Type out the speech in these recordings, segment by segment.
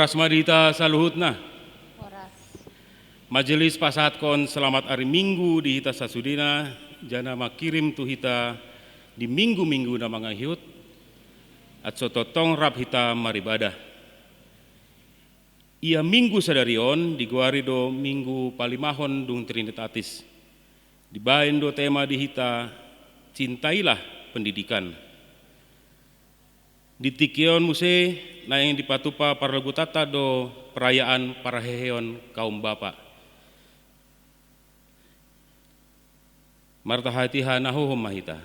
Horas madita saluhutna. Horas. Majelis pasahat kon selamat hari Minggu di hita sasudina jana makirim tu hita di minggu-minggu na mga hiut at sototong rap hita maribadah. Ia minggu sadarion diguari do minggu palimahon dung Trinitatis. Dibain do tema di hita cintailah pendidikan. Di tikion muse na yang dipatupa parlegutata do perayaan para heheon kaum bapa. Marta hatiha nahuhum mahita.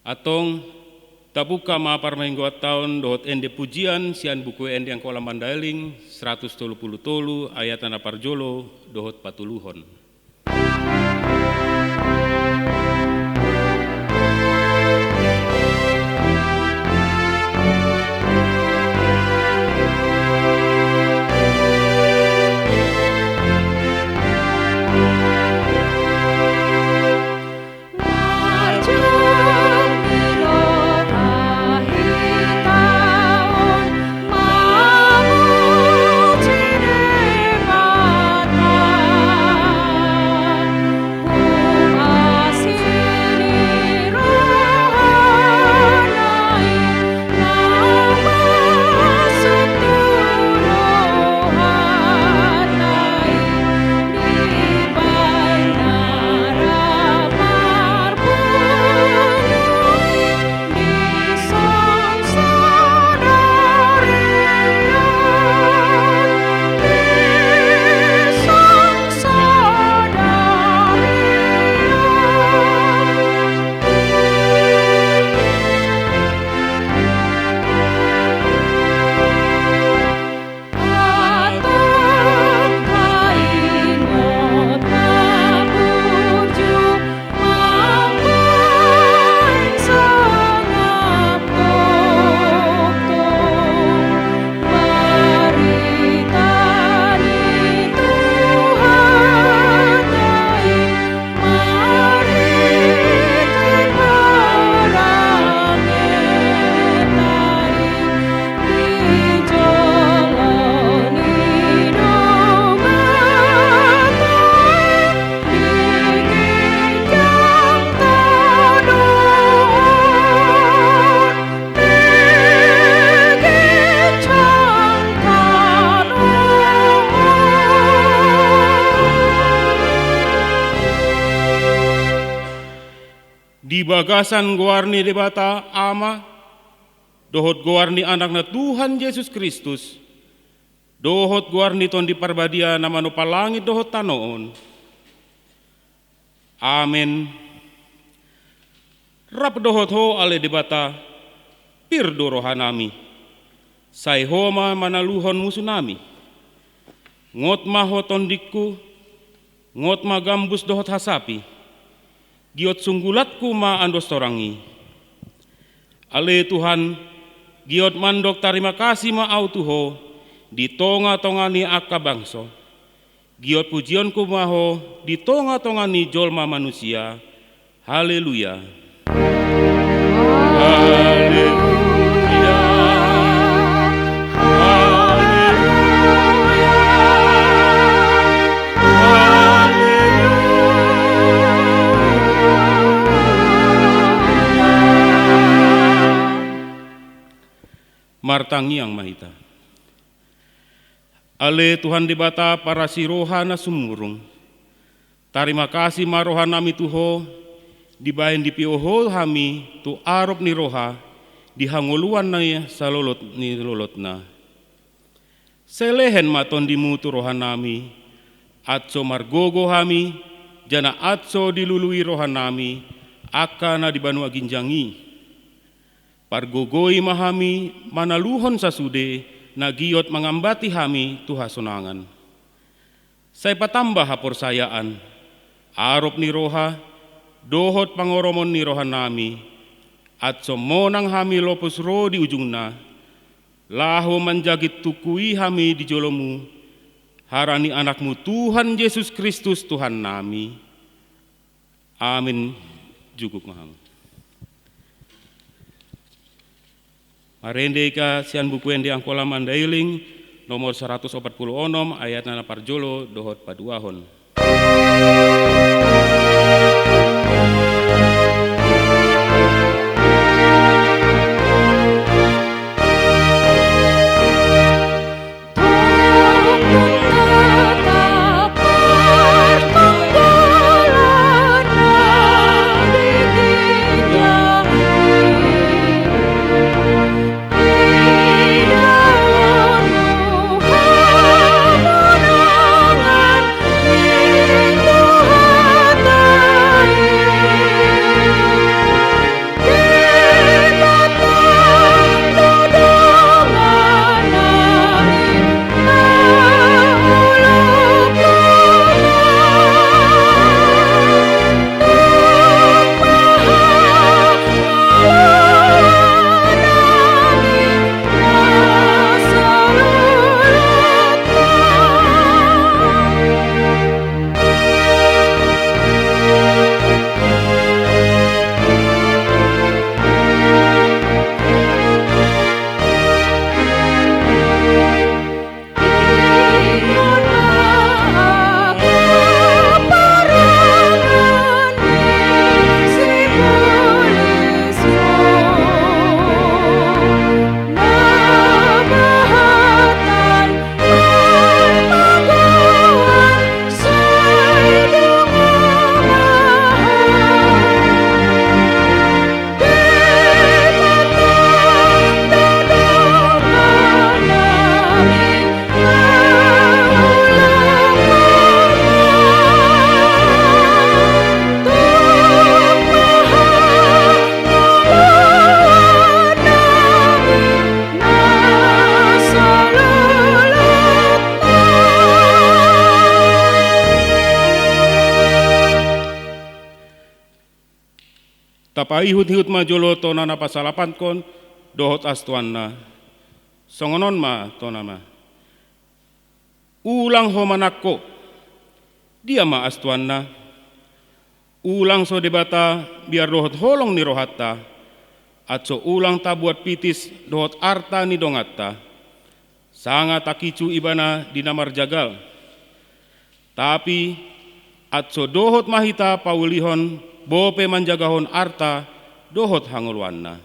Atong tabuka maparmainggo at taon dohot ende pujian sian buku ende yang kolam mandailing 133 ayat na parjolo dohot patuluhon. Di bagasan guarni debata ama, dohot guarni anak na Tuhan Yesus Kristus, dohot guarni ton di parbadia na manupalangit dohot tanoon. Amen. Rap dohot ho ale debata, pirdo rohanami, say homa manaluhon musunami, ngot mahoton dikku, ngot magambus dohot hasapi, giot sunggulatku ma andos torangi. Ale Tuhan, giot mandok terima kasih ma au tuho, di tonga-tongani akka bangso. Giot pujionku maho, di tonga-tongani jolma manusia. Haleluya. Haleluya. Martangi yang mahita. Ale Tuhan dibata para siroha na sumurung. Terima kasih maroha nami tuho, dibahin di pioho hami tu arop ni roha, dihanguluan na salolot ni lolot na. Selehen maton dimutu roha nami, atso margogo hami, jana atso dilului roha nami, akka na dibanu aginjangi. Pargogoi mahami manaluhon sasude na giot mangambati hami tuha sonangan. Say patambah haporsayaan, arop ni roha, dohot pangoromon ni rohanami, at somonang hami lopus ro di ujungna, laho manjagit tukui hami di jolomu, harani anakmu Tuhan Yesus Kristus Tuhan nami. Amin. Juguk maham. Marende ka sian buku yang diangkola mandailing nomor 140 onom ayat nana parjolo dohot paduahon. Tapa ihut-ihut majolo tonana pasalapan kon dohot astuanna. Songonon ma tonama. Ulang homanakko. Dia ma astuanna. Ulang so debata biar dohot holong ni rohatta. Atso ulang tabuat pitis dohot arta ni dongatta. Sanga takicu ibana di namar jagal. Tapi atso dohot mahita paulihon bope manjagahon arta dohot hangulwanna.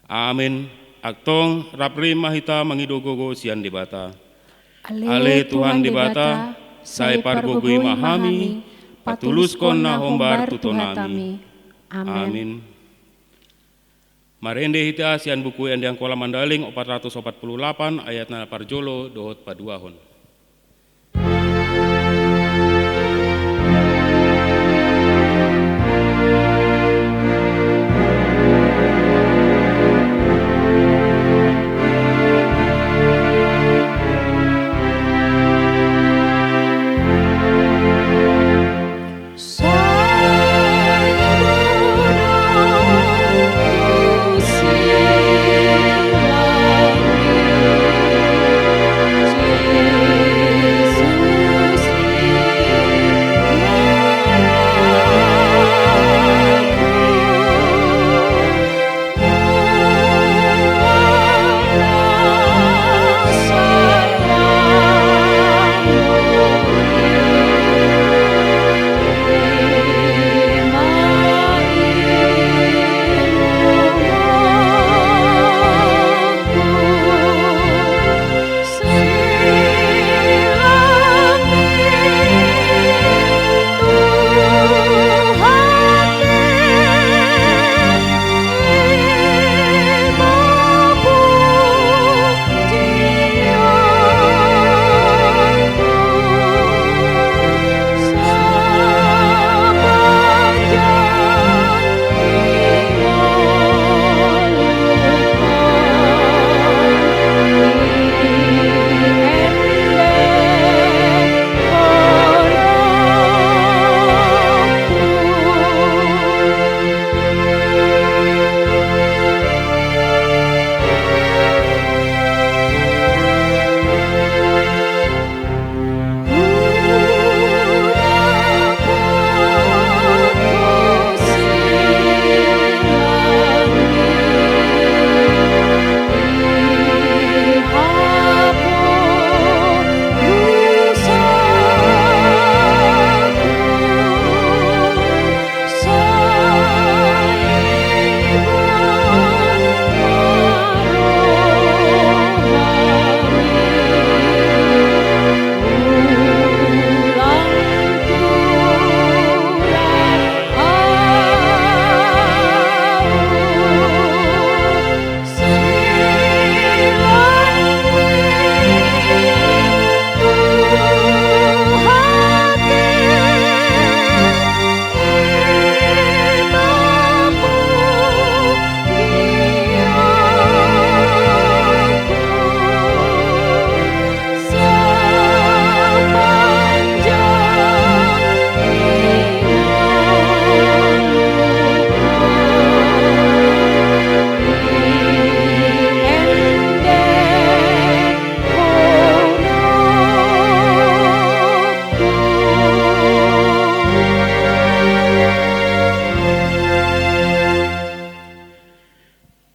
Amin. Aktong raprim mahita mangidogogo sian debata. Ale Tuhan debata, sai pargogoi mahami, patuluskon na hombar tutonami. Amin. Marende hita sian buku yang diangkola mandaling 448 ayat na parjolo dohot paduahon. See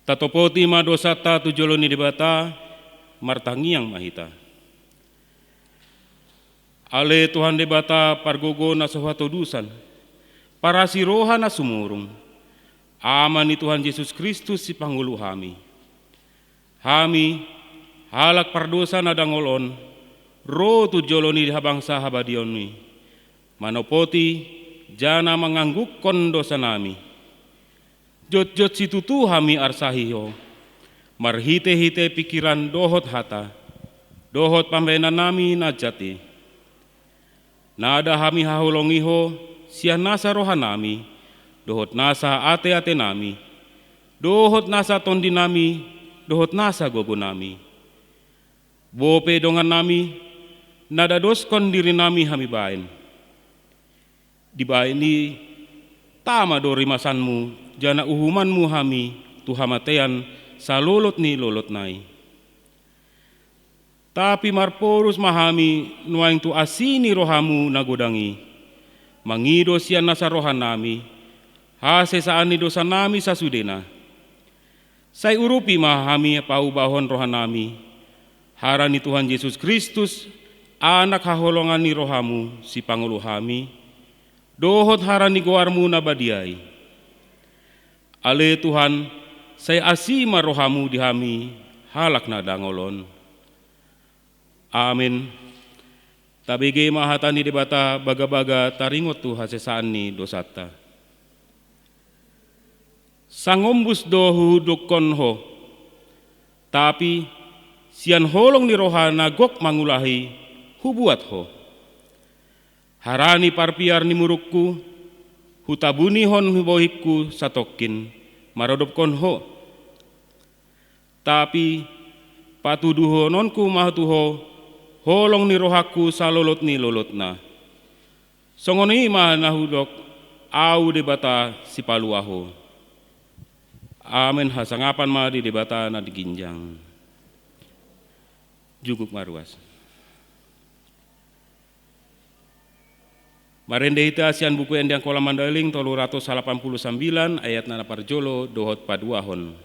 Tatopoti ma dosata tujoloni debata martangiang mahita. Ale Tuhan debata pargogo na sohato dusan, para siroha na sumurung. Aman ni Tuhan Yesus Kristus si Pangulo hami. Hami halak pardosa na dangolon, ro tujoloni habangsa habadioni. Manopoti jana menganggukon dosa nami. Jot-jot situtu hami arsahiho, marhite-hite pikiran dohot hata, dohot pambenan nami najati. Nada hami hahulongiho, siya nasa roha nami, dohot nasa ate-ate nami, dohot nasa tondi nami, dohot nasa gogo nami. Bope dongan nami, nadadoskon diri nami hami bain. Di bain ni tama do rimasanmu, jana uhumanmu hami, tuhamatean sa lolot ni lolot nai. Tapi marporus mahami, nuaing tu asini rohamu nagodangi. Mangido siya nasa rohan nami, hase saan ni dosa nami sa sudena. Say urupi mahami paubahon rohan nami, hara ni Tuhan Yesus Kristus, anak haholongan ni rohamu, si Pangulo hami, dohot hara ni goarmu na badiay. Ale Tuhan, saya asima rohamu di hami, halak na dangolon. Amin. Tabige mahata ni debata baga-baga taringot tu hasesaan ni dosata. Sangombus dohu dukon ho, tapi sian holong ni roha nagok mangulahi hubuat ho. Harani parpiar ni murukku, hutabuni hon hibohikku satokin, marodop kon ho. Tapi patuduho nonku mahatuho, holong ni rohaku salolot ni lolot na. Songoni mah nahudok, au debata si paluaho. Amin hasangapan mah di debata na diginjang. Juguk maruas. Marende ita asian buku endang kola mandaling 389 ayat na parjolo dohot paduahon.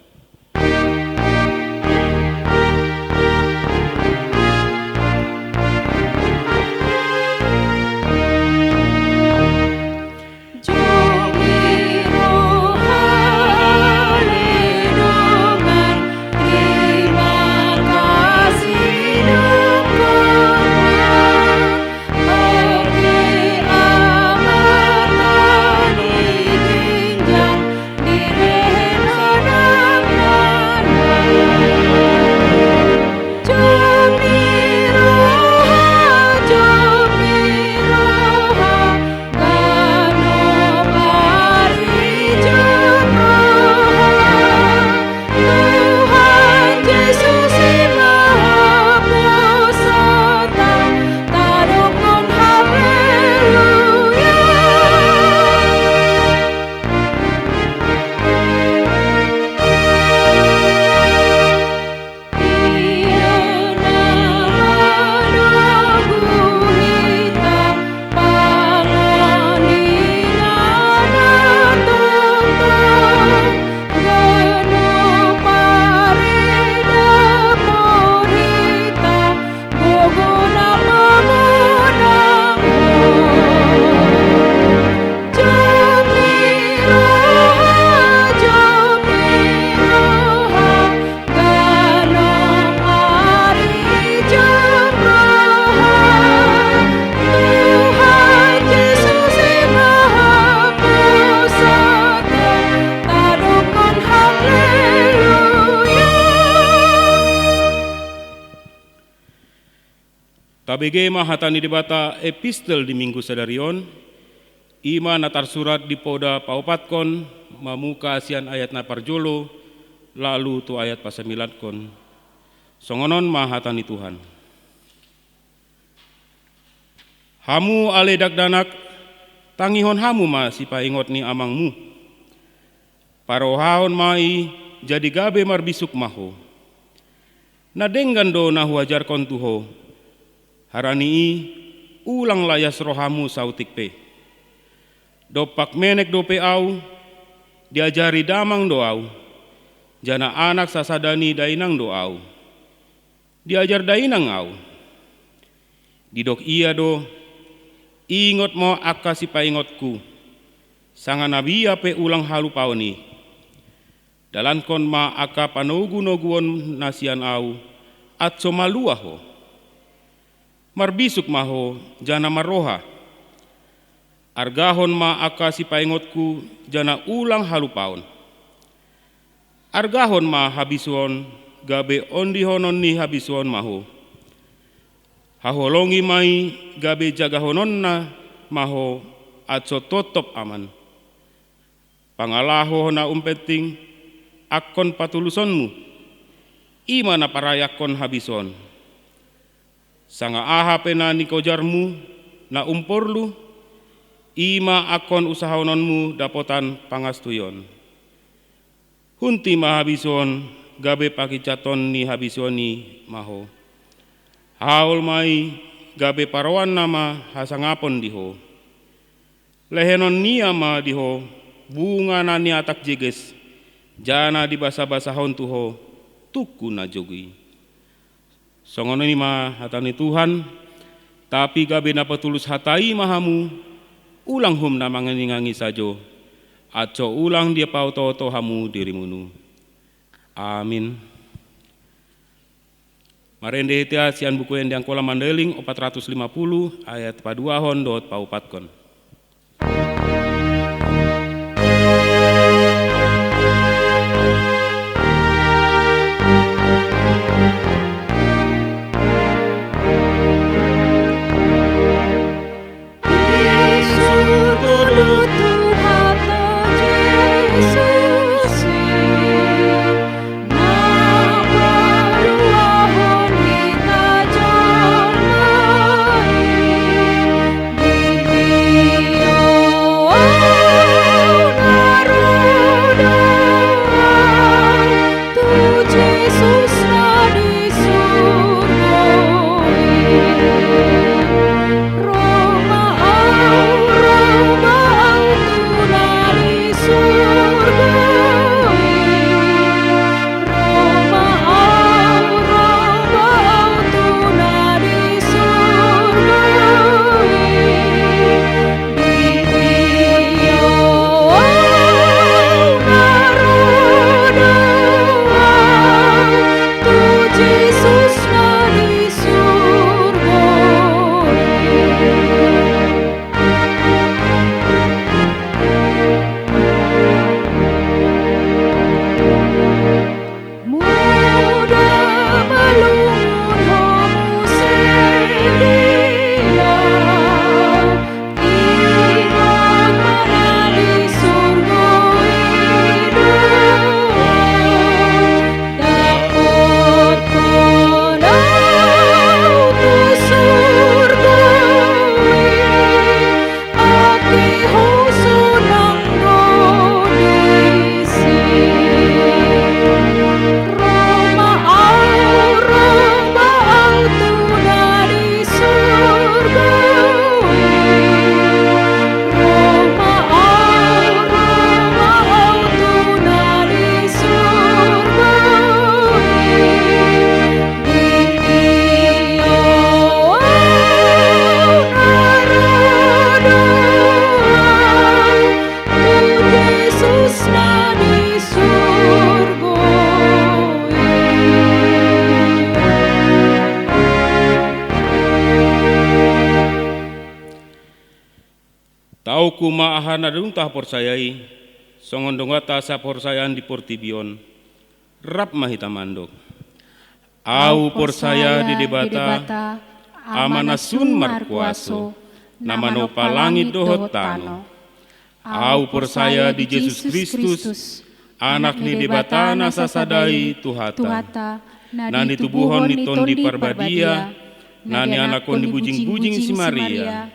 Tabege mahatani debata epistel di minggu sadarion, ima natar surat di poda paupatkon, mamuka asian ayat na parjolo, lalu tu ayat pasamilatkon. Songonon mahatani Tuhan. Hamu ale dakdanak, tangihon hamu ma si paingot ni amangmu. Parohaon mai jadi gabe marbisuk maho. Nadenggan do na huajar kon tuho. Harani ulang layas rohamu sautik pe. Dopak menek dope au, diajari damang doau. jana anak sasadani dainang doau. Diajar dainang au. Didok iya do, ingot mo akka si paingotku. Sanga nabi pe ulang halu paoni. Dalankon ma akka panogu-noguon nasian au, atso malua ho. Marbisuk maho jana maroha. Argahon ma akka si paingotku jana ulang halu paon. Argahon ma habisuon gabe ondihonon ni habisuon maho. Haholongi mai gabe jagahononna maho atso totop aman. Pangalaho na umpeting akon patulusonmu. Ima na parayakon habison. Sanga aha pena nikojarmu na umporlu. Ima akon usahononmu dapotan pangastuyon. Hunti mahabison gabe pakicaton ni habisoni maho. Haul mai gabe parawan nama hasangapon diho. Lehenon niama diho bunga nani atak jeges. Jana di basa-basahon tuho tuku na jogi. Songono ni ma hatani Tuhan tapi gabe na patulus hatai mahamu ulang hum na mangingangi sajo. Aco ulang dia pauto hamu dirimunu. Amin. Marende hitia sian buku yang kolam mandeling 450 ayat paduahon dot paupatkon. Tauku maahana duntah persayai, songon dongata sa persayaan di portibion, rap mahita mandok. Au persaya di debata, amanasun markuaso, namano palangit dohot tano. Au persaya di Yesus Kristus, anak ni debata nasa sadai tuhata, nani tubuhon ni tondi parbadia, nani anakon di bujing-bujing si Maria.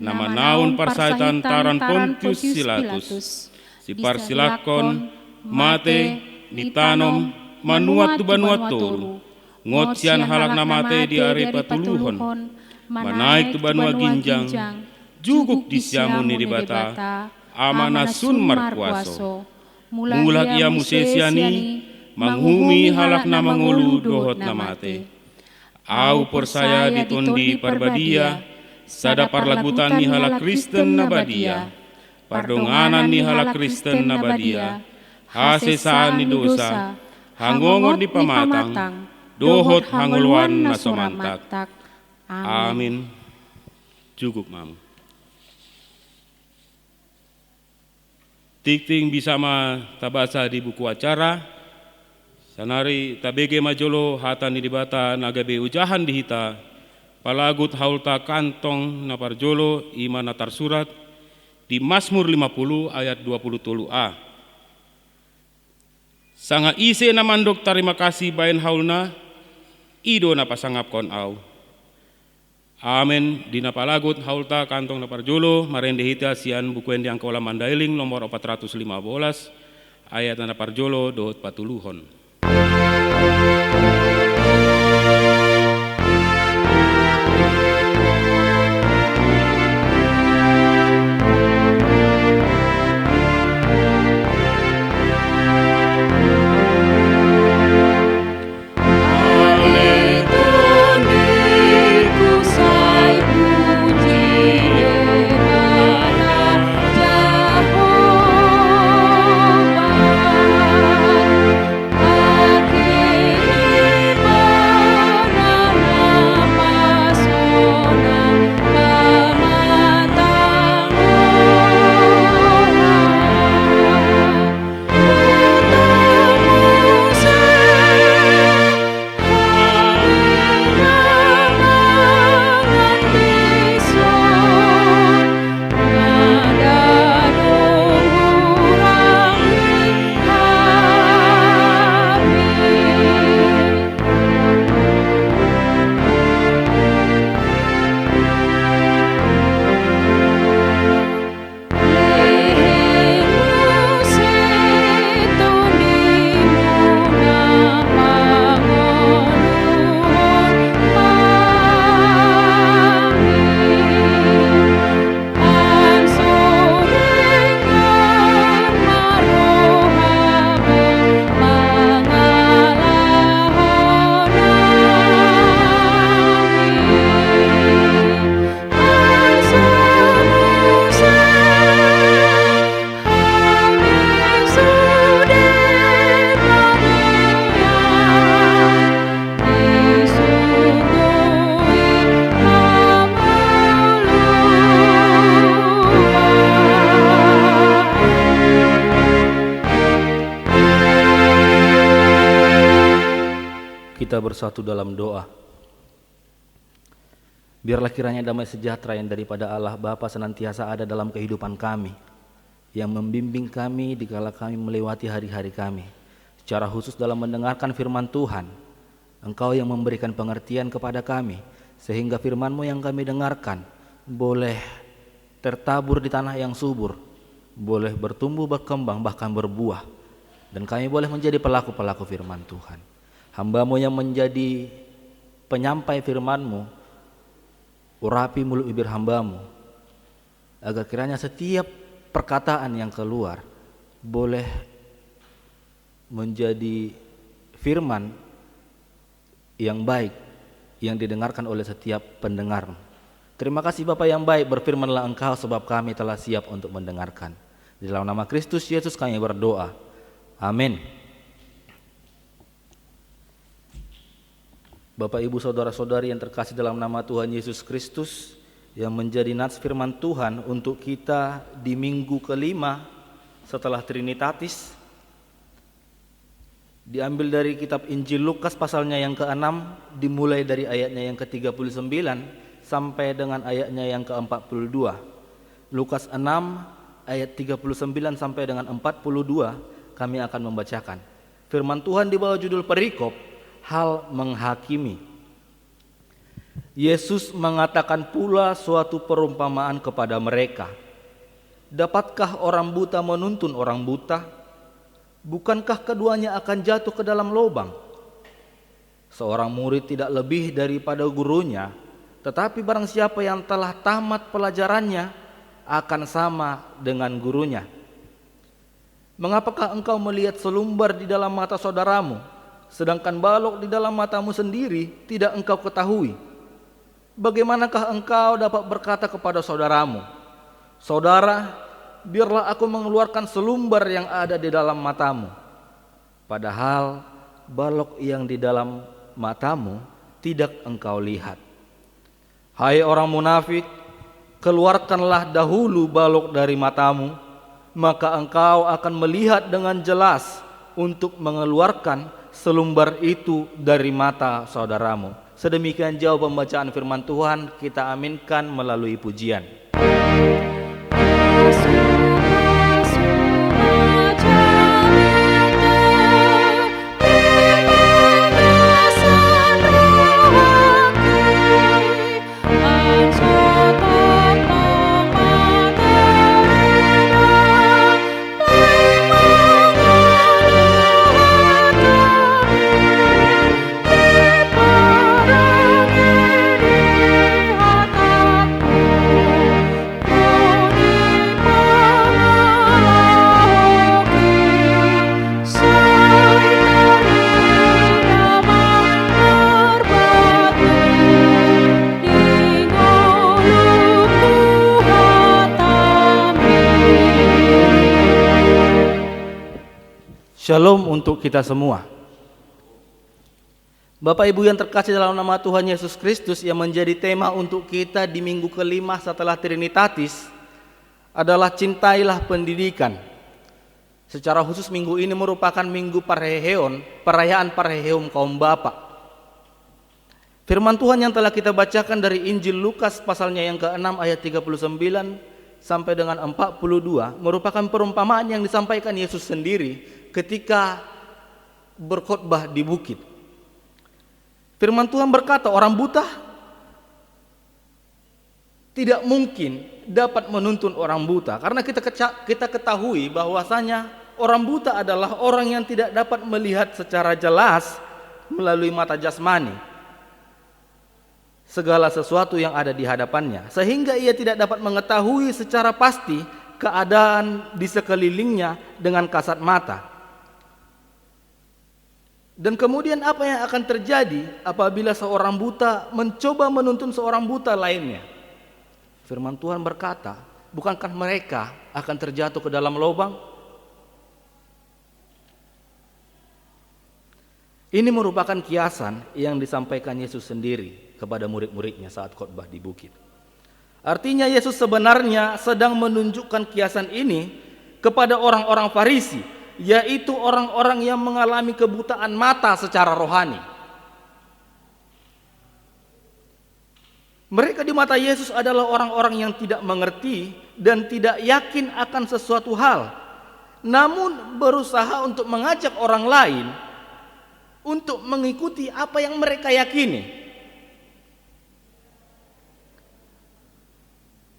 Nama naun parsaitan taran Pontius Pilatus, si parsilakon, mate, nitanom, manuat tu banuat toru, ngotsian halak namate di arepa tuluhon, manaik tu banua ginjang, juguk disiamun ni dibata, amanasun markuaso, mulak ia musesiani, manghumi halakna mangulu dohot namate. Au persaya ditondi parbadia, sada parlagutan ni halak Kristen nabadia, pardonganan ni halak Kristen nabadia, hasesaan ni dosa, hangongot di pamatang, dohot hangoluan na somantak. Amin. Cukup mam. Tikting bisa ma tabasa di buku acara. Sanari tabege majolo hatan di dibata nagabe ujahan dihita. Palagut haulta kantong na parjolo iman natar surat di Mazmur 50 ayat 20a. Sanga ise na mandok tarima kasih bayan haulna ido na pasangap kon au. Amen. Dina palagut haulta kantong na parjolo marende hita sian bukuen yang kaula mandailing nomor 415 ayat na parjolo dohot patuluhon. Kita bersatu dalam doa. Biarlah kiranya damai sejahtera yang daripada Allah Bapa senantiasa ada dalam kehidupan kami, yang membimbing kami dikala kami melewati hari-hari kami. Secara khusus dalam mendengarkan firman Tuhan, Engkau yang memberikan pengertian kepada kami, sehingga firman-Mu yang kami dengarkan boleh tertabur di tanah yang subur, boleh bertumbuh, berkembang, bahkan berbuah, dan kami boleh menjadi pelaku-pelaku firman Tuhan. Hamba-Mu yang menjadi penyampai firman-Mu, urapi mulut bibir hamba-Mu, agar kiranya setiap perkataan yang keluar boleh menjadi firman yang baik yang didengarkan oleh setiap pendengar. Terima kasih Bapa yang baik, berfirmanlah Engkau sebab kami telah siap untuk mendengarkan. Di dalam nama Kristus Yesus kami berdoa. Amin. Bapak, Ibu, Saudara-saudari yang terkasih dalam nama Tuhan Yesus Kristus, yang menjadi nats firman Tuhan untuk kita di minggu kelima setelah Trinitatis, diambil dari kitab Injil Lukas pasalnya yang ke-6, dimulai dari ayatnya yang ke-39 sampai dengan ayatnya yang ke-42. Lukas 6 ayat 39 sampai dengan 42 kami akan membacakan. Firman Tuhan di bawah judul perikop, hal menghakimi. Yesus mengatakan pula suatu perumpamaan kepada mereka. Dapatkah orang buta menuntun orang buta? Bukankah keduanya akan jatuh ke dalam lubang? Seorang murid tidak lebih daripada gurunya, tetapi barang siapa yang telah tamat pelajarannya akan sama dengan gurunya. Mengapakah engkau melihat selumbar di dalam mata saudaramu, sedangkan balok di dalam matamu sendiri tidak engkau ketahui? Bagaimanakah engkau dapat berkata kepada saudaramu, saudara, biarlah aku mengeluarkan selumbar yang ada di dalam matamu, padahal balok yang di dalam matamu tidak engkau lihat? Hai orang munafik, keluarkanlah dahulu balok dari matamu, maka engkau akan melihat dengan jelas untuk mengeluarkan selumbar itu dari mata saudaramu. Sedemikian jauh pembacaan firman Tuhan, kita aminkan melalui pujian. Shalom untuk kita semua. Bapak Ibu yang terkasih dalam nama Tuhan Yesus Kristus, yang menjadi tema untuk kita di minggu kelima setelah Trinitatis adalah cintailah pendidikan. Secara khusus minggu ini merupakan minggu Parheheon, perayaan Parheheum kaum bapak. Firman Tuhan yang telah kita bacakan dari Injil Lukas pasalnya yang ke-6 ayat 39 sampai dengan 42 merupakan perumpamaan yang disampaikan Yesus sendiri ketika berkhotbah di bukit. Firman Tuhan berkata, orang buta tidak mungkin dapat menuntun orang buta, karena kita ketahui bahwasanya orang buta adalah orang yang tidak dapat melihat secara jelas melalui mata jasmani segala sesuatu yang ada di hadapannya, sehingga ia tidak dapat mengetahui secara pasti keadaan di sekelilingnya dengan kasat mata. Dan kemudian apa yang akan terjadi apabila seorang buta mencoba menuntun seorang buta lainnya? Firman Tuhan berkata, bukankah mereka akan terjatuh ke dalam lubang? Ini merupakan kiasan yang disampaikan Yesus sendiri kepada murid-muridnya saat khotbah di bukit. Artinya Yesus sebenarnya sedang menunjukkan kiasan ini kepada orang-orang Farisi, yaitu orang-orang yang mengalami kebutaan mata secara rohani. Mereka di mata Yesus adalah orang-orang yang tidak mengerti dan tidak yakin akan sesuatu hal, namun berusaha untuk mengajak orang lain untuk mengikuti apa yang mereka yakini.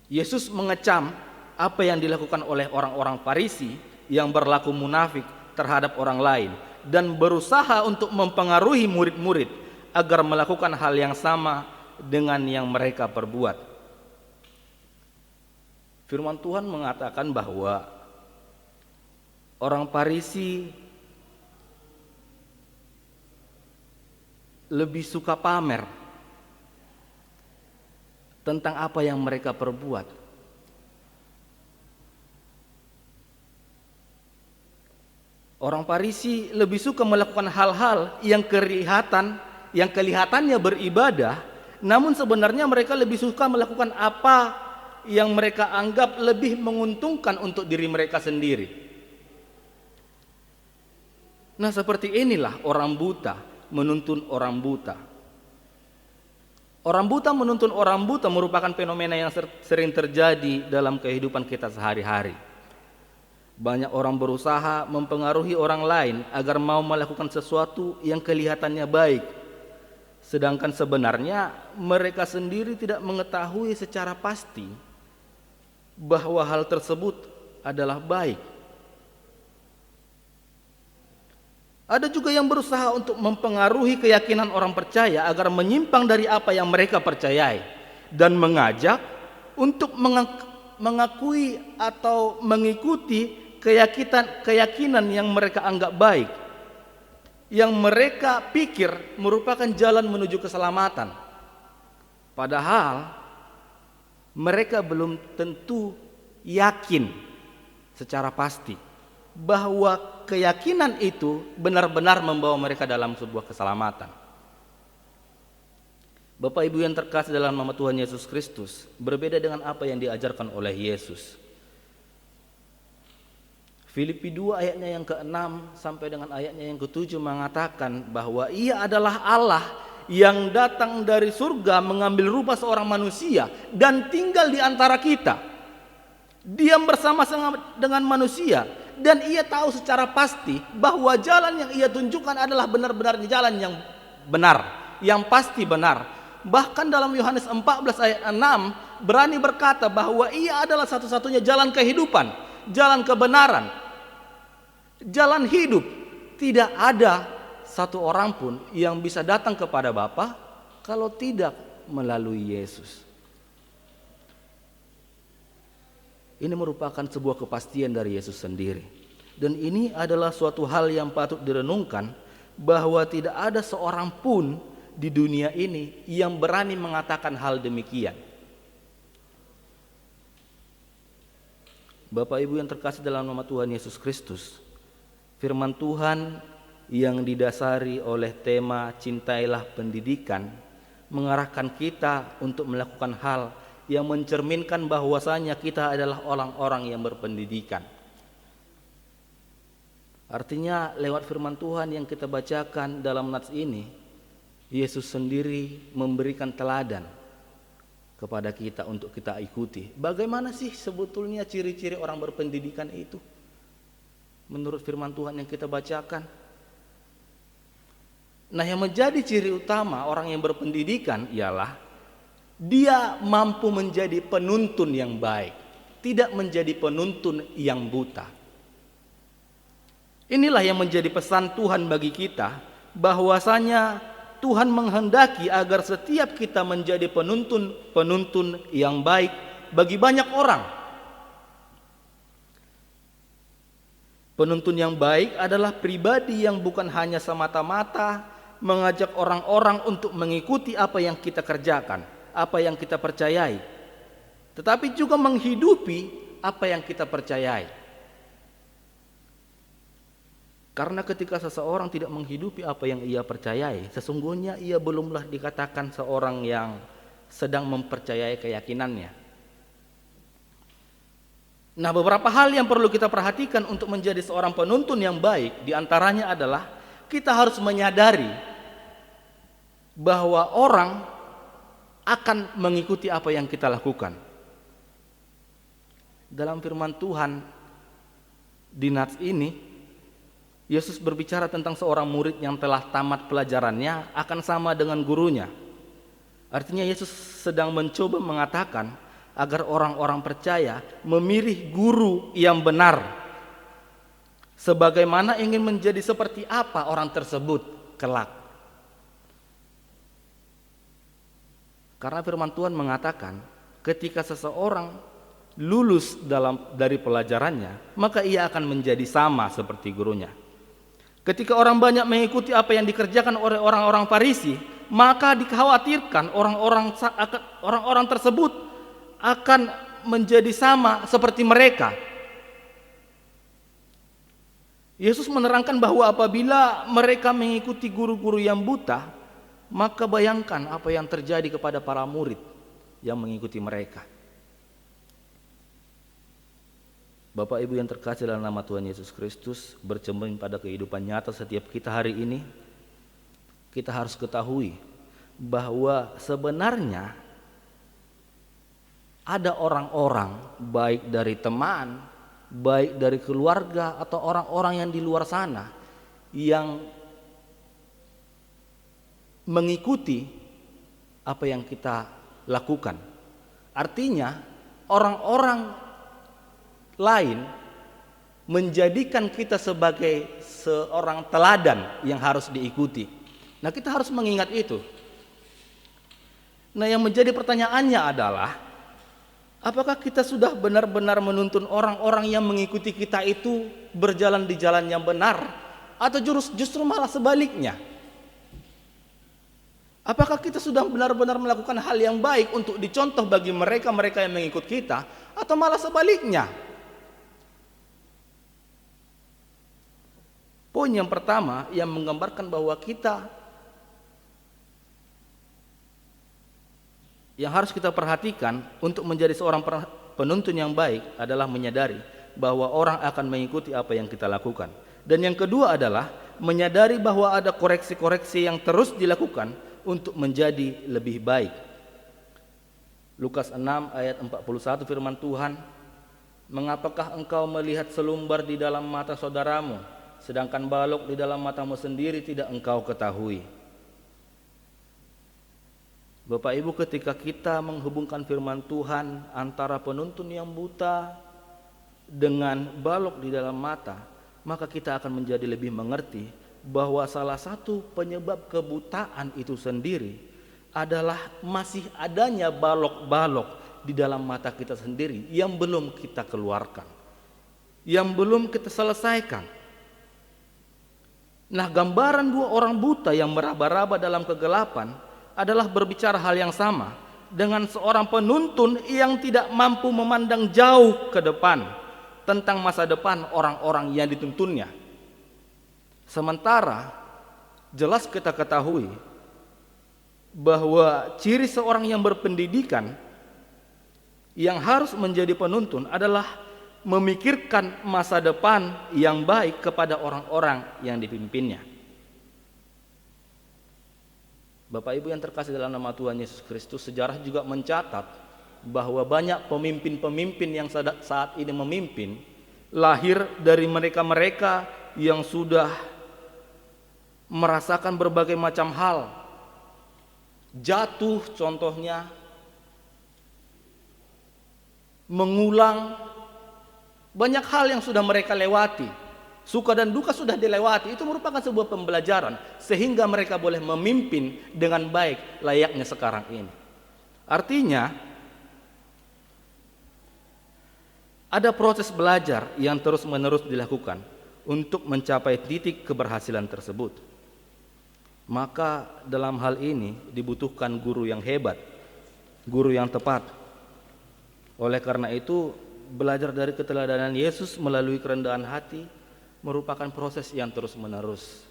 Yesus mengecam apa yang dilakukan oleh orang-orang Farisi yang berlaku munafik terhadap orang lain dan berusaha untuk mempengaruhi murid-murid agar melakukan hal yang sama dengan yang mereka perbuat. Firman Tuhan mengatakan bahwa orang Farisi lebih suka pamer tentang apa yang mereka perbuat. Orang Farisi lebih suka melakukan hal-hal yang kelihatannya beribadah, namun sebenarnya mereka lebih suka melakukan apa yang mereka anggap lebih menguntungkan untuk diri mereka sendiri. Nah, seperti inilah orang buta menuntun orang buta. Orang buta menuntun orang buta merupakan fenomena yang sering terjadi dalam kehidupan kita sehari-hari. Banyak orang berusaha mempengaruhi orang lain agar mau melakukan sesuatu yang kelihatannya baik, sedangkan sebenarnya mereka sendiri tidak mengetahui secara pasti bahwa hal tersebut adalah baik. Ada juga yang berusaha untuk mempengaruhi keyakinan orang percaya agar menyimpang dari apa yang mereka percayai dan mengajak untuk mengakui atau mengikuti keyakinan yang mereka anggap baik, yang mereka pikir merupakan jalan menuju keselamatan. Padahal mereka belum tentu yakin secara pasti bahwa keyakinan itu benar-benar membawa mereka dalam sebuah keselamatan. Bapak Ibu yang terkasih dalam nama Tuhan Yesus Kristus, berbeda dengan apa yang diajarkan oleh Yesus. Filipi 2 ayatnya yang ke-6 sampai dengan ayatnya yang ke-7 mengatakan bahwa Ia adalah Allah yang datang dari surga mengambil rupa seorang manusia dan tinggal di antara kita. Diam bersama-sama dengan manusia, dan Ia tahu secara pasti bahwa jalan yang Ia tunjukkan adalah benar-benar jalan yang benar, yang pasti benar. Bahkan dalam Yohanes 14 ayat 6 berani berkata bahwa Ia adalah satu-satunya jalan kehidupan, jalan kebenaran, jalan hidup. Tidak ada satu orang pun yang bisa datang kepada Bapa kalau tidak melalui Yesus. Ini merupakan sebuah kepastian dari Yesus sendiri. Dan ini adalah suatu hal yang patut direnungkan, bahwa tidak ada seorang pun di dunia ini yang berani mengatakan hal demikian. Bapak Ibu yang terkasih dalam nama Tuhan Yesus Kristus, firman Tuhan yang didasari oleh tema cintailah pendidikan mengarahkan kita untuk melakukan hal yang mencerminkan bahwasanya kita adalah orang-orang yang berpendidikan. Artinya lewat firman Tuhan yang kita bacakan dalam nats ini, Yesus sendiri memberikan teladan kepada kita untuk kita ikuti. Bagaimana sih sebetulnya ciri-ciri orang berpendidikan itu? Menurut firman Tuhan yang kita bacakan. Nah, yang menjadi ciri utama orang yang berpendidikan ialah dia mampu menjadi penuntun yang baik, tidak menjadi penuntun yang buta. Inilah yang menjadi pesan Tuhan bagi kita, bahwasanya Tuhan menghendaki agar setiap kita menjadi penuntun yang baik bagi banyak orang. Penuntun yang baik adalah pribadi yang bukan hanya semata-mata mengajak orang-orang untuk mengikuti apa yang kita kerjakan, apa yang kita percayai, tetapi juga menghidupi apa yang kita percayai. Karena ketika seseorang tidak menghidupi apa yang ia percayai, sesungguhnya ia belumlah dikatakan seorang yang sedang mempercayai keyakinannya. Nah, beberapa hal yang perlu kita perhatikan untuk menjadi seorang penuntun yang baik, diantaranya adalah kita harus menyadari bahwa orang akan mengikuti apa yang kita lakukan. Dalam firman Tuhan di nats ini, Yesus berbicara tentang seorang murid yang telah tamat pelajarannya akan sama dengan gurunya. Artinya Yesus sedang mencoba mengatakan agar orang-orang percaya memilih guru yang benar, sebagaimana ingin menjadi seperti apa orang tersebut kelak. Karena firman Tuhan mengatakan ketika seseorang lulus dari pelajarannya, maka ia akan menjadi sama seperti gurunya. Ketika orang banyak mengikuti apa yang dikerjakan oleh orang-orang Farisi, maka dikhawatirkan orang-orang tersebut akan menjadi sama seperti mereka. Yesus menerangkan bahwa apabila mereka mengikuti guru-guru yang buta, maka bayangkan apa yang terjadi kepada para murid yang mengikuti mereka. Bapak Ibu yang terkasih dalam nama Tuhan Yesus Kristus, bercermin pada kehidupan nyata setiap kita hari ini, kita harus ketahui bahwa sebenarnya ada orang-orang, baik dari teman, baik dari keluarga, atau orang-orang yang di luar sana yang mengikuti apa yang kita lakukan. Artinya orang-orang lain menjadikan kita sebagai seorang teladan yang harus diikuti. Nah, kita harus mengingat itu. Nah, yang menjadi pertanyaannya adalah Apakah kita sudah benar-benar menuntun orang-orang yang mengikuti kita itu berjalan di jalan yang benar, atau justru malah sebaliknya? Apakah kita sudah benar-benar melakukan hal yang baik untuk dicontoh bagi mereka-mereka yang mengikut kita, atau malah sebaliknya? Poin yang pertama yang menggambarkan bahwa kita yang harus kita perhatikan untuk menjadi seorang penuntun yang baik adalah menyadari bahwa orang akan mengikuti apa yang kita lakukan. Dan yang kedua adalah menyadari bahwa ada koreksi-koreksi yang terus dilakukan untuk menjadi lebih baik. Lukas 6 ayat 41 firman Tuhan, "Mengapakah engkau melihat selumbar di dalam mata saudaramu, sedangkan balok di dalam matamu sendiri tidak engkau ketahui?" Bapak Ibu, ketika kita menghubungkan firman Tuhan antara penuntun yang buta dengan balok di dalam mata, maka kita akan menjadi lebih mengerti bahwa salah satu penyebab kebutaan itu sendiri adalah masih adanya balok-balok di dalam mata kita sendiri yang belum kita keluarkan, yang belum kita selesaikan. Nah, gambaran dua orang buta yang meraba-raba dalam kegelapan adalah berbicara hal yang sama dengan seorang penuntun yang tidak mampu memandang jauh ke depan tentang masa depan orang-orang yang dituntunnya. Sementara jelas kita ketahui bahwa ciri seorang yang berpendidikan yang harus menjadi penuntun adalah memikirkan masa depan yang baik kepada orang-orang yang dipimpinnya. Bapak Ibu yang terkasih dalam nama Tuhan Yesus Kristus, sejarah juga mencatat bahwa banyak pemimpin-pemimpin yang saat ini memimpin lahir dari mereka-mereka yang sudah merasakan berbagai macam hal. Jatuh contohnya, mengulang, banyak hal yang sudah mereka lewati. Suka dan duka sudah dilewati. Itu merupakan sebuah pembelajaran sehingga mereka boleh memimpin dengan baik layaknya sekarang ini. Artinya ada proses belajar yang terus-menerus dilakukan untuk mencapai titik keberhasilan tersebut. Maka dalam hal ini dibutuhkan guru yang hebat, guru yang tepat. Oleh karena itu, belajar dari keteladanan Yesus melalui kerendahan hati merupakan proses yang terus-menerus.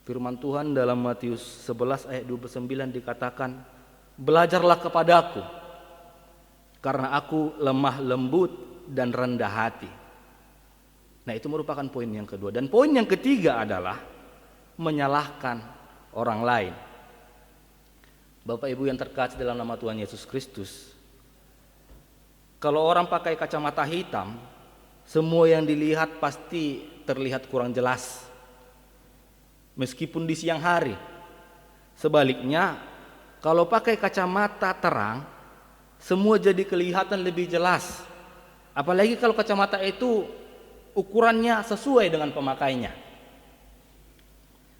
Firman Tuhan dalam Matius 11 ayat 29 dikatakan, "Belajarlah kepadaku, karena aku lemah lembut dan rendah hati." Nah, itu merupakan poin yang kedua. Dan poin yang ketiga adalah menyalahkan orang lain. Bapak Ibu yang terkasih dalam nama Tuhan Yesus Kristus, kalau orang pakai kacamata hitam, semua yang dilihat pasti terlihat kurang jelas, meskipun di siang hari. Sebaliknya, kalau pakai kacamata terang, semua jadi kelihatan lebih jelas. Apalagi kalau kacamata itu ukurannya sesuai dengan pemakainya.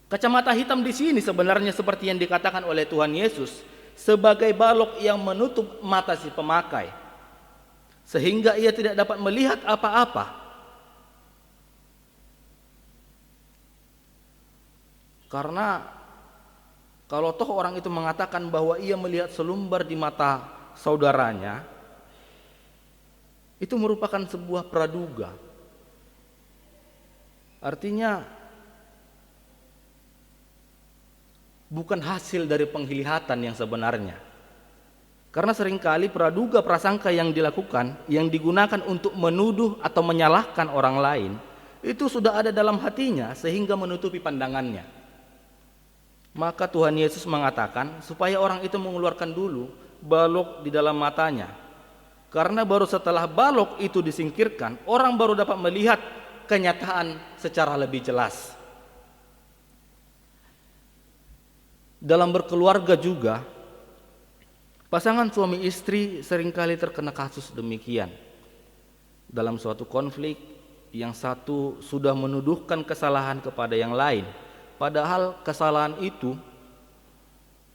Kacamata hitam di sini sebenarnya seperti yang dikatakan oleh Tuhan Yesus, sebagai balok yang menutup mata si pemakai, sehingga ia tidak dapat melihat apa-apa. Karena kalau toh orang itu mengatakan bahwa ia melihat selumbar di mata saudaranya, itu merupakan sebuah praduga. Artinya bukan hasil dari penglihatan yang sebenarnya. Karena seringkali praduga prasangka yang dilakukan, yang digunakan untuk menuduh atau menyalahkan orang lain, itu sudah ada dalam hatinya sehingga menutupi pandangannya. Maka Tuhan Yesus mengatakan supaya orang itu mengeluarkan dulu balok di dalam matanya. Karena baru setelah balok itu disingkirkan, orang baru dapat melihat kenyataan secara lebih jelas. Dalam berkeluarga juga, pasangan suami istri seringkali terkena kasus demikian. Dalam suatu konflik, yang satu sudah menuduhkan kesalahan kepada yang lain, padahal kesalahan itu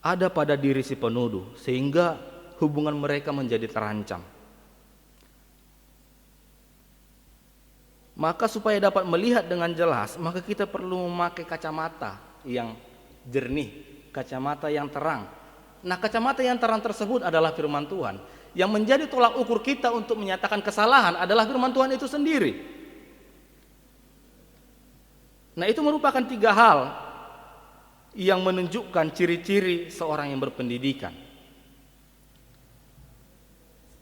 ada pada diri si penuduh, sehingga hubungan mereka menjadi terancam. Maka supaya dapat melihat dengan jelas, maka kita perlu memakai kacamata yang jernih, kacamata yang terang. Nah, kacamata yang terang tersebut adalah firman Tuhan. Yang menjadi tolak ukur kita untuk menyatakan kesalahan adalah firman Tuhan itu sendiri. Nah, itu merupakan 3 hal yang menunjukkan ciri-ciri seorang yang berpendidikan.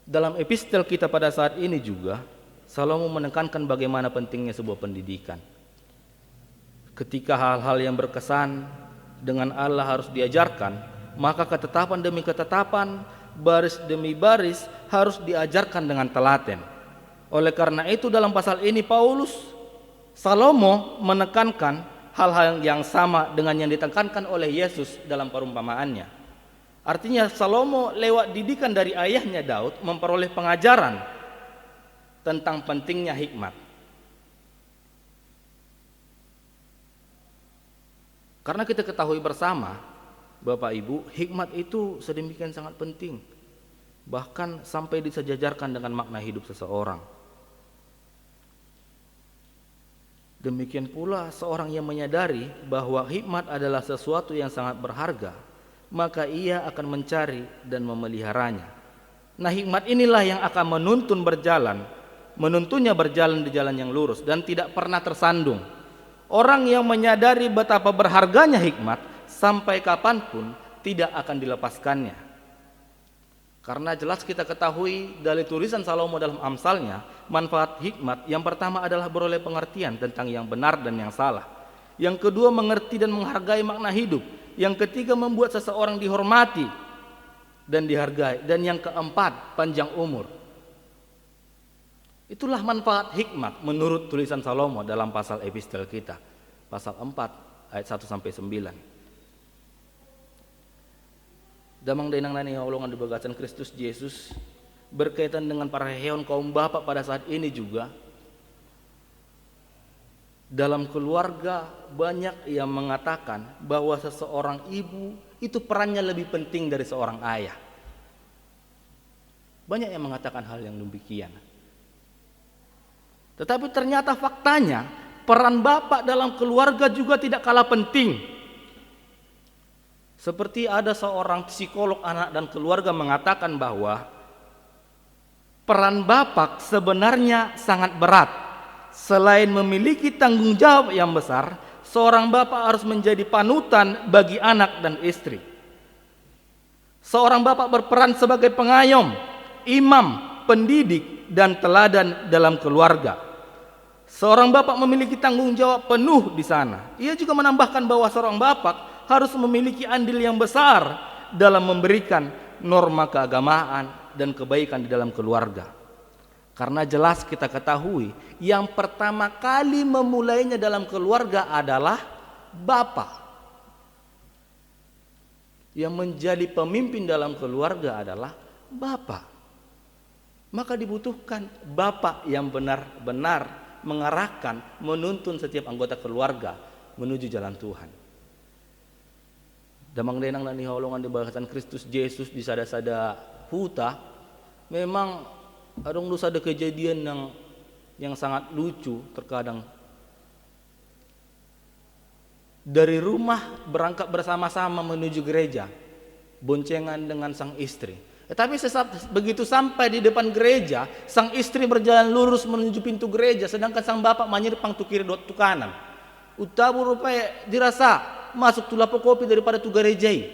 Dalam epistel kita pada saat ini juga, Salomo menekankan bagaimana pentingnya sebuah pendidikan. Ketika hal-hal yang berkesan dengan Allah harus diajarkan, maka ketetapan demi ketetapan, baris demi baris harus diajarkan dengan telaten. Oleh karena itu dalam pasal ini Salomo menekankan hal-hal yang sama dengan yang ditekankan oleh Yesus dalam perumpamaannya. Artinya Salomo lewat didikan dari ayahnya Daud memperoleh pengajaran tentang pentingnya hikmat. Karena kita ketahui bersama, Bapak Ibu, hikmat itu sedemikian sangat penting, bahkan sampai disejajarkan dengan makna hidup seseorang. Demikian pula seorang yang menyadari bahwa hikmat adalah sesuatu yang sangat berharga, maka ia akan mencari dan memeliharanya. Nah, hikmat inilah yang akan menuntunnya berjalan di jalan yang lurus dan tidak pernah tersandung. Orang yang menyadari betapa berharganya hikmat sampai kapanpun tidak akan dilepaskannya. Karena jelas kita ketahui dari tulisan Salomo dalam Amsalnya, manfaat hikmat yang pertama adalah beroleh pengertian tentang yang benar dan yang salah. Yang kedua, mengerti dan menghargai makna hidup. Yang ketiga, membuat seseorang dihormati dan dihargai. Dan yang keempat, panjang umur. Itulah manfaat hikmat menurut tulisan Salomo dalam pasal epistel kita, pasal 4 ayat 1-9. Damang denang nani haulungan di bagasan Kristus Yesus berkaitan dengan para hewan kaum bapak pada saat ini juga. Dalam keluarga banyak yang mengatakan bahwa seseorang ibu itu perannya lebih penting dari seorang ayah. Banyak yang mengatakan hal yang demikian. Tetapi ternyata faktanya peran bapak dalam keluarga juga tidak kalah penting. Seperti ada seorang psikolog anak dan keluarga mengatakan bahwa peran bapak sebenarnya sangat berat. Selain memiliki tanggung jawab yang besar, seorang bapak harus menjadi panutan bagi anak dan istri. Seorang bapak berperan sebagai pengayom, imam, pendidik, dan teladan dalam keluarga. Seorang bapak memiliki tanggung jawab penuh di sana. Ia juga menambahkan bahwa seorang bapak harus memiliki andil yang besar dalam memberikan norma keagamaan dan kebaikan di dalam keluarga. Karena jelas kita ketahui, yang pertama kali memulainya dalam keluarga adalah bapak. Yang menjadi pemimpin dalam keluarga adalah bapak. Maka dibutuhkan bapak yang benar-benar mengarahkan, menuntun setiap anggota keluarga menuju jalan Tuhan. Damang denang dan dihaulungan di bagasan Kristus Yesus di sada-sada huta, memang ada kejadian yang sangat lucu terkadang. Dari rumah berangkat bersama-sama menuju gereja, boncengan dengan sang istri. Tetapi begitu sampai di depan gereja, sang istri berjalan lurus menuju pintu gereja, sedangkan sang bapak menyerpang tu kiri dot tu kanan. Utabu rupanya dirasa masuk tu lapo kopi daripada tu gerejai.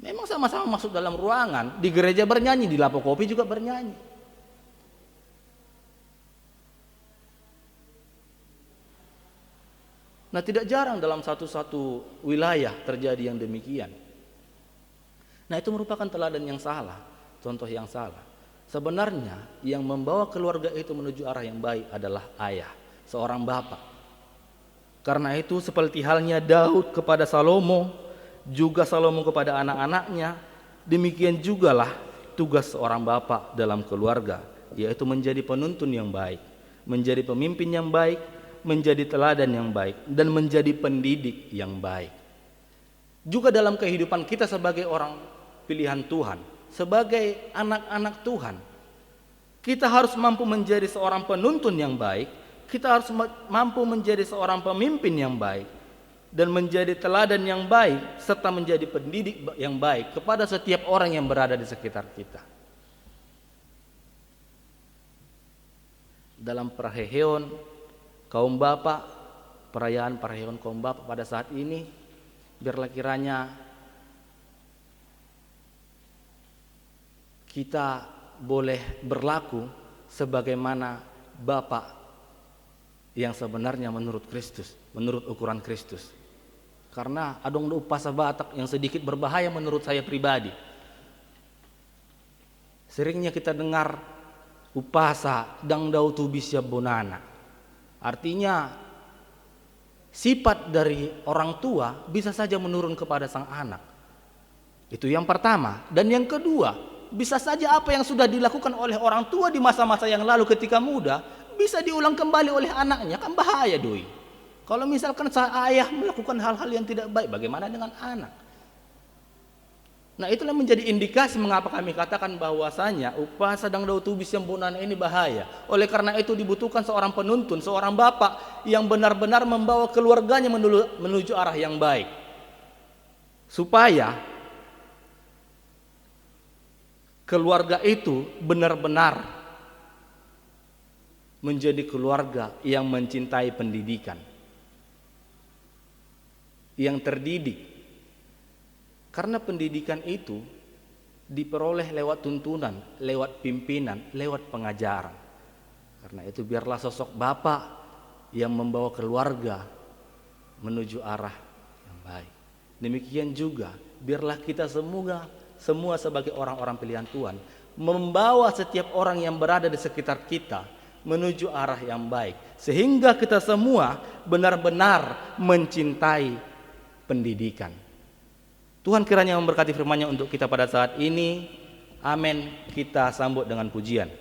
Memang sama-sama masuk dalam ruangan, di gereja bernyanyi, di lapo kopi juga bernyanyi. Nah, tidak jarang dalam satu-satu wilayah terjadi yang demikian. Nah, itu merupakan teladan yang salah, contoh yang salah. Sebenarnya yang membawa keluarga itu menuju arah yang baik adalah ayah, seorang bapak. Karena itu seperti halnya Daud kepada Salomo, juga Salomo kepada anak-anaknya, demikian jugalah tugas seorang bapak dalam keluarga, yaitu menjadi penuntun yang baik, menjadi pemimpin yang baik, menjadi teladan yang baik, dan menjadi pendidik yang baik. Juga dalam kehidupan kita sebagai orang pilihan Tuhan, sebagai anak-anak Tuhan, kita harus mampu menjadi seorang penuntun yang baik, kita harus mampu menjadi seorang pemimpin yang baik, dan menjadi teladan yang baik, serta menjadi pendidik yang baik kepada setiap orang yang berada di sekitar kita. Dalam perayaan kaum bapa, perayaan kaum bapa pada saat ini, biarlah kiranya kita boleh berlaku sebagaimana Bapa yang sebenarnya menurut Kristus, menurut ukuran Kristus. Karena adong upasa batak yang sedikit berbahaya menurut saya pribadi. Seringnya kita dengar upasa dang dau tu bisya bonana. Artinya sifat dari orang tua bisa saja menurun kepada sang anak. Itu yang pertama. Dan yang kedua, bisa saja apa yang sudah dilakukan oleh orang tua di masa-masa yang lalu ketika muda bisa diulang kembali oleh anaknya, kan bahaya doi. Kalau misalkan ayah melakukan hal-hal yang tidak baik, bagaimana dengan anak? Nah, itulah menjadi indikasi mengapa kami katakan bahwasanya upah sedang dau tubis yang bunana ini bahaya. Oleh karena itu dibutuhkan seorang penuntun, seorang bapak yang benar-benar membawa keluarganya menuju arah yang baik, supaya keluarga itu benar-benar menjadi keluarga yang mencintai pendidikan, yang terdidik. Karena pendidikan itu diperoleh lewat tuntunan, lewat pimpinan, lewat pengajaran. Karena itu biarlah sosok bapak yang membawa keluarga menuju arah yang baik. Demikian juga biarlah kita semua sebagai orang-orang pilihan Tuhan membawa setiap orang yang berada di sekitar kita menuju arah yang baik, sehingga kita semua benar-benar mencintai pendidikan. Tuhan kiranya memberkati firman-Nya untuk kita pada saat ini. Amin. Kita sambut dengan pujian.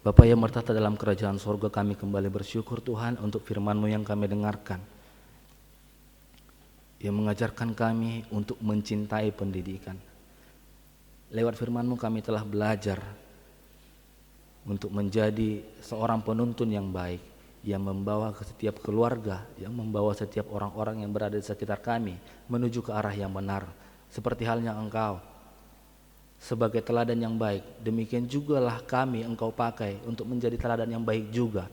Bapa yang bertata dalam kerajaan sorga, kami kembali bersyukur Tuhan untuk firman-Mu yang kami dengarkan, yang mengajarkan kami untuk mencintai pendidikan. Lewat firman-Mu kami telah belajar untuk menjadi seorang penuntun yang baik, yang membawa ke setiap keluarga, yang membawa setiap orang-orang yang berada di sekitar kami menuju ke arah yang benar, seperti halnya Engkau sebagai teladan yang baik. Demikian jugalah kami Engkau pakai untuk menjadi teladan yang baik juga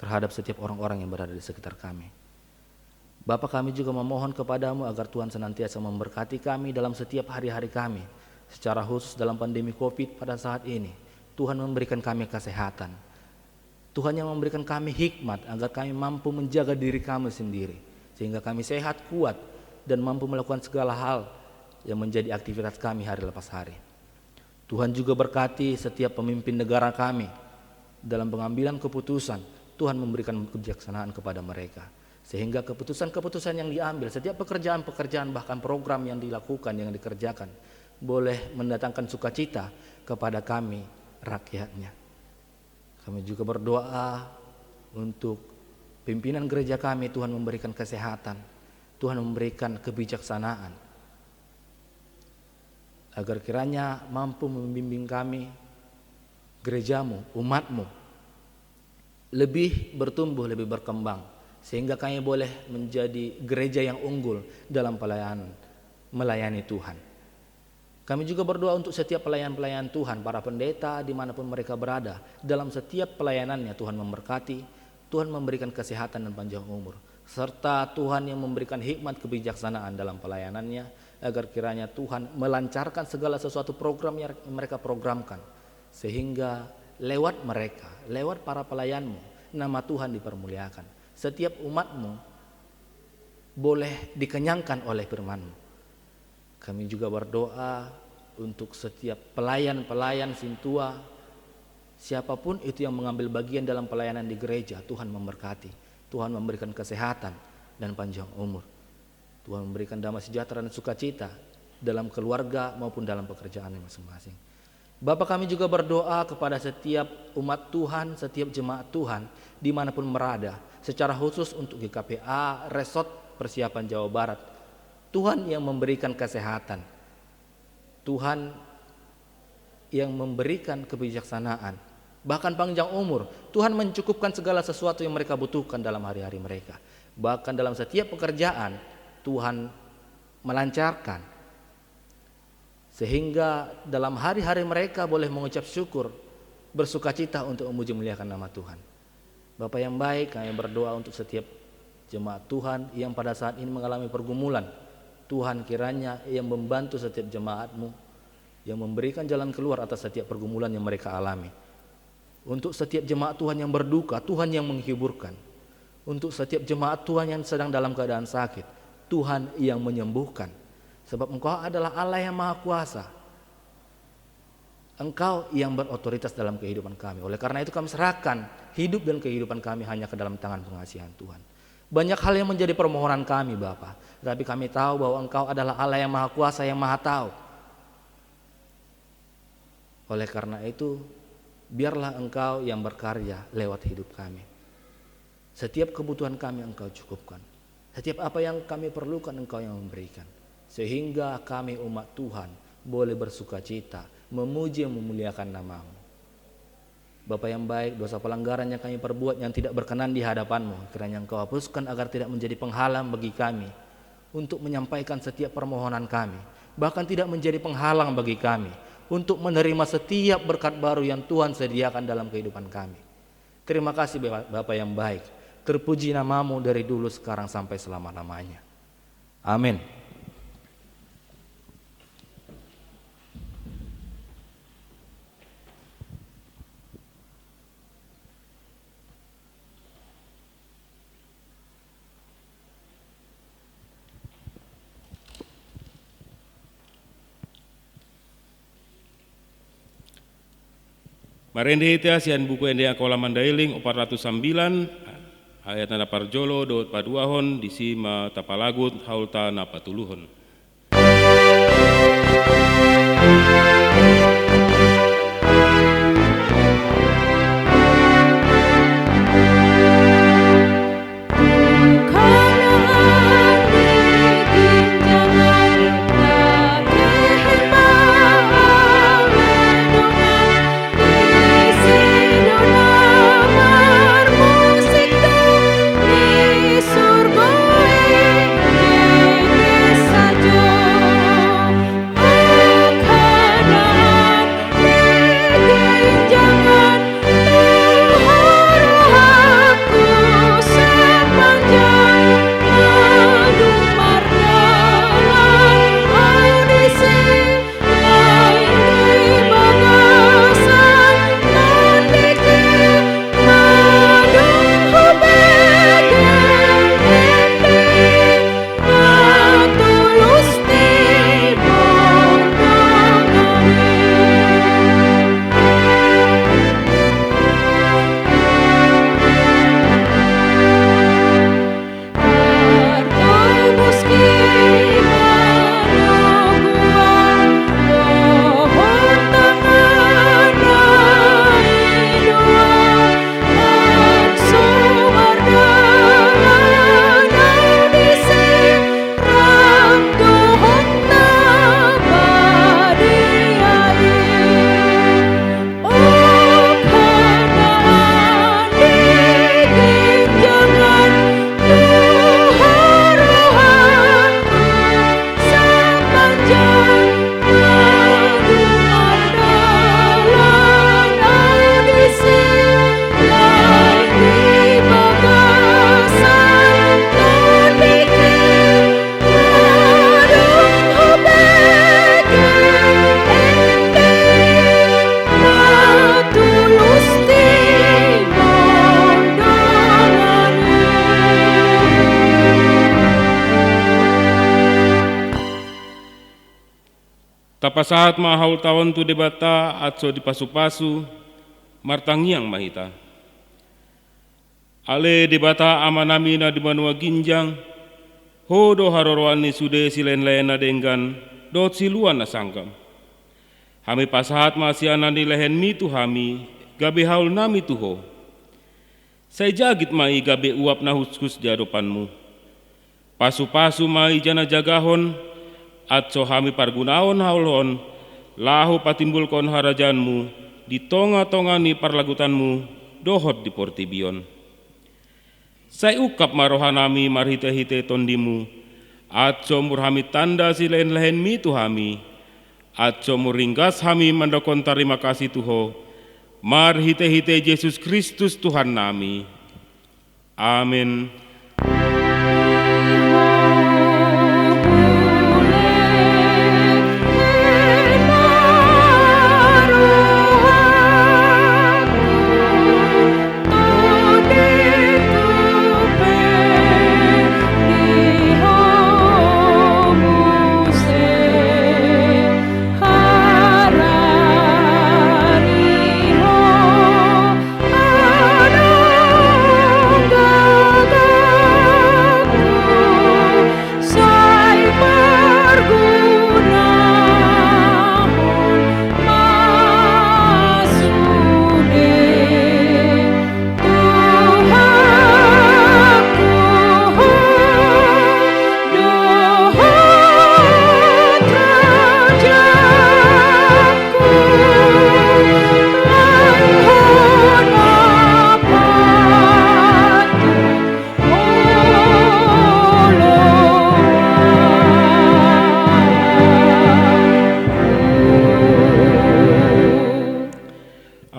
terhadap setiap orang-orang yang berada di sekitar kami. Bapa, kami juga memohon kepadamu agar Tuhan senantiasa memberkati kami dalam setiap hari-hari kami, secara khusus dalam pandemi COVID pada saat ini. Tuhan memberikan kami kesehatan, Tuhan yang memberikan kami hikmat agar kami mampu menjaga diri kami sendiri, sehingga kami sehat, kuat, dan mampu melakukan segala hal yang menjadi aktivitas kami hari lepas hari. Tuhan juga berkati setiap pemimpin negara kami dalam pengambilan keputusan. Tuhan memberikan kebijaksanaan kepada mereka, sehingga keputusan-keputusan yang diambil, setiap pekerjaan-pekerjaan, bahkan program yang dilakukan, yang dikerjakan, boleh mendatangkan sukacita kepada kami rakyatnya. Kami juga berdoa untuk pimpinan gereja kami. Tuhan memberikan kesehatan, Tuhan memberikan kebijaksanaan, agar kiranya mampu membimbing kami, gerejamu, umatmu, lebih bertumbuh, lebih berkembang, sehingga kami boleh menjadi gereja yang unggul dalam melayani Tuhan. Kami juga berdoa untuk setiap pelayan-pelayan Tuhan, para pendeta dimanapun mereka berada. Dalam setiap pelayanannya Tuhan memberkati, Tuhan memberikan kesehatan dan panjang umur, serta Tuhan yang memberikan hikmat kebijaksanaan dalam pelayanannya, agar kiranya Tuhan melancarkan segala sesuatu program yang mereka programkan, sehingga lewat mereka, lewat para pelayanmu, nama Tuhan dipermuliakan. Setiap umatmu boleh dikenyangkan oleh firman-Mu. Kami juga berdoa untuk setiap pelayan-pelayan Sintua, siapapun itu yang mengambil bagian dalam pelayanan di gereja. Tuhan memberkati, Tuhan memberikan kesehatan dan panjang umur. Tuhan memberikan damai sejahtera dan sukacita dalam keluarga maupun dalam pekerjaan masing-masing. Bapak, kami juga berdoa kepada setiap umat Tuhan, setiap jemaat Tuhan dimanapun berada, secara khusus untuk GKPA Resort Persiapan Jawa Barat. Tuhan yang memberikan kesehatan, Tuhan yang memberikan kebijaksanaan, bahkan panjang umur. Tuhan mencukupkan segala sesuatu yang mereka butuhkan dalam hari-hari mereka. Bahkan dalam setiap pekerjaan Tuhan melancarkan, sehingga dalam hari-hari mereka boleh mengucap syukur, bersukacita untuk memuji muliakan nama Tuhan. Bapak yang baik, kami berdoa untuk setiap jemaat Tuhan yang pada saat ini mengalami pergumulan. Tuhan kiranya yang membantu setiap jemaat-Mu, yang memberikan jalan keluar atas setiap pergumulan yang mereka alami. Untuk setiap jemaat Tuhan yang berduka, Tuhan yang menghiburkan. Untuk setiap jemaat Tuhan yang sedang dalam keadaan sakit, Tuhan yang menyembuhkan. Sebab Engkau adalah Allah yang Maha Kuasa. Engkau yang berotoritas dalam kehidupan kami. Oleh karena itu kami serahkan hidup dan kehidupan kami hanya ke dalam tangan pengasihan Tuhan. Banyak hal yang menjadi permohonan kami, Bapa, tapi kami tahu bahwa Engkau adalah Allah yang Maha Kuasa, yang Maha Tahu. Oleh karena itu, biarlah Engkau yang berkarya lewat hidup kami. Setiap kebutuhan kami Engkau cukupkan. Setiap apa yang kami perlukan Engkau yang memberikan. Sehingga kami umat Tuhan boleh bersukacita, memuji dan memuliakan nama-Mu. Bapa yang baik, dosa pelanggaran yang kami perbuat yang tidak berkenan di hadapan-Mu, kiranya Engkau hapuskan agar tidak menjadi penghalang bagi kami untuk menyampaikan setiap permohonan kami. Bahkan tidak menjadi penghalang bagi kami untuk menerima setiap berkat baru yang Tuhan sediakan dalam kehidupan kami. Terima kasih Bapa yang baik. Terpuji nama-Mu dari dulu, sekarang, sampai selama-lamanya. Amin. Marende ita sian buku ende akola mandailing 409 ayat nada parjolo dot paduahon disima tapalagut haulta na patuluhon. Surga Tapasahat mahaul tawon tu debata atso di pasu-pasu martangiang mahita. Ale debata amanamina di Banua Ginjang, hodo haroroan ni sude silen-lena denggan dot siluan na sangkam. Hami pasahat masianan di lehen mi tu hami, gabe haul nami tuho. Saya jagit mai gabe uap na huskus jadopanmu. Pasu-pasu mai jana jagahon, atso hami pargunaon haulhon, lahu patimbulkon harajanmu, di tonga-tonga ni parlagutanmu, dohot di portibion. Saya ukap marohanami marhite-hite tondimu, atso murhami tanda silen lehen mi tu hami, atso muringgas hami mandokon terima kasih tuho, marhite-hite Yesus Kristus Tuhan nami. Amin.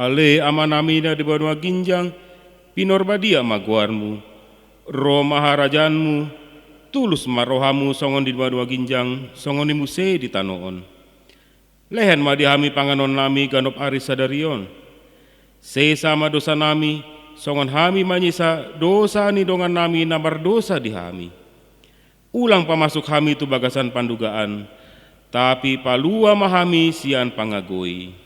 Ale amanamina di Banua Ginjang, pinorbadia maguarmu, roh maharajanmu, tulus marohamu songon di Banua Ginjang, songon di muse di tanoon. Lehen madihami panganon nami ganop aris sadarion. Sesama dosa nami, songon hami manyisa dosa ni dongan nami nabar dosa di hami. Ulang pamasuk hami tu bagasan pandugaan, tapi palua mahami sian pangagoi.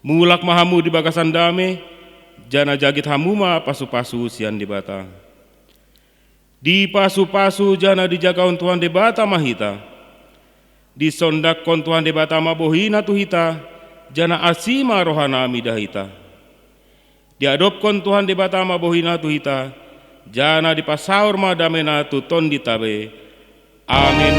Mulak mahamu di bagasan dame, jana jagit hamuma pasu-pasu sian debata. Di pasu-pasu jana dijagaon Tuhan debata mahita. Di sondak kon Tuhan debata mabohina tuhita, jana asima rohanami dahita. Diadopkon Tuhan debata mabohina tuhita, jana di pasaur madamena tuton ditabe. Amin.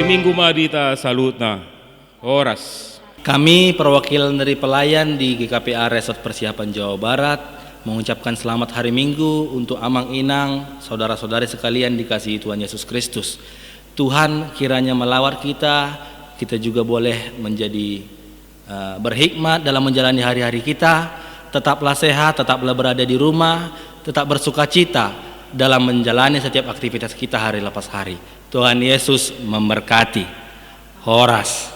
Minggu madita salutna. Horas. Kami perwakilan dari pelayan di GKPA Resort Persiapan Jawa Barat mengucapkan selamat hari Minggu untuk Amang Inang, saudara-saudari sekalian dikasihi Tuhan Yesus Kristus. Tuhan kiranya melawat kita, kita juga boleh menjadi berhikmat dalam menjalani hari-hari kita. Tetaplah sehat, tetaplah berada di rumah, tetap bersukacita dalam menjalani setiap aktivitas kita hari lepas hari. Tuhan Yesus memberkati. Horas.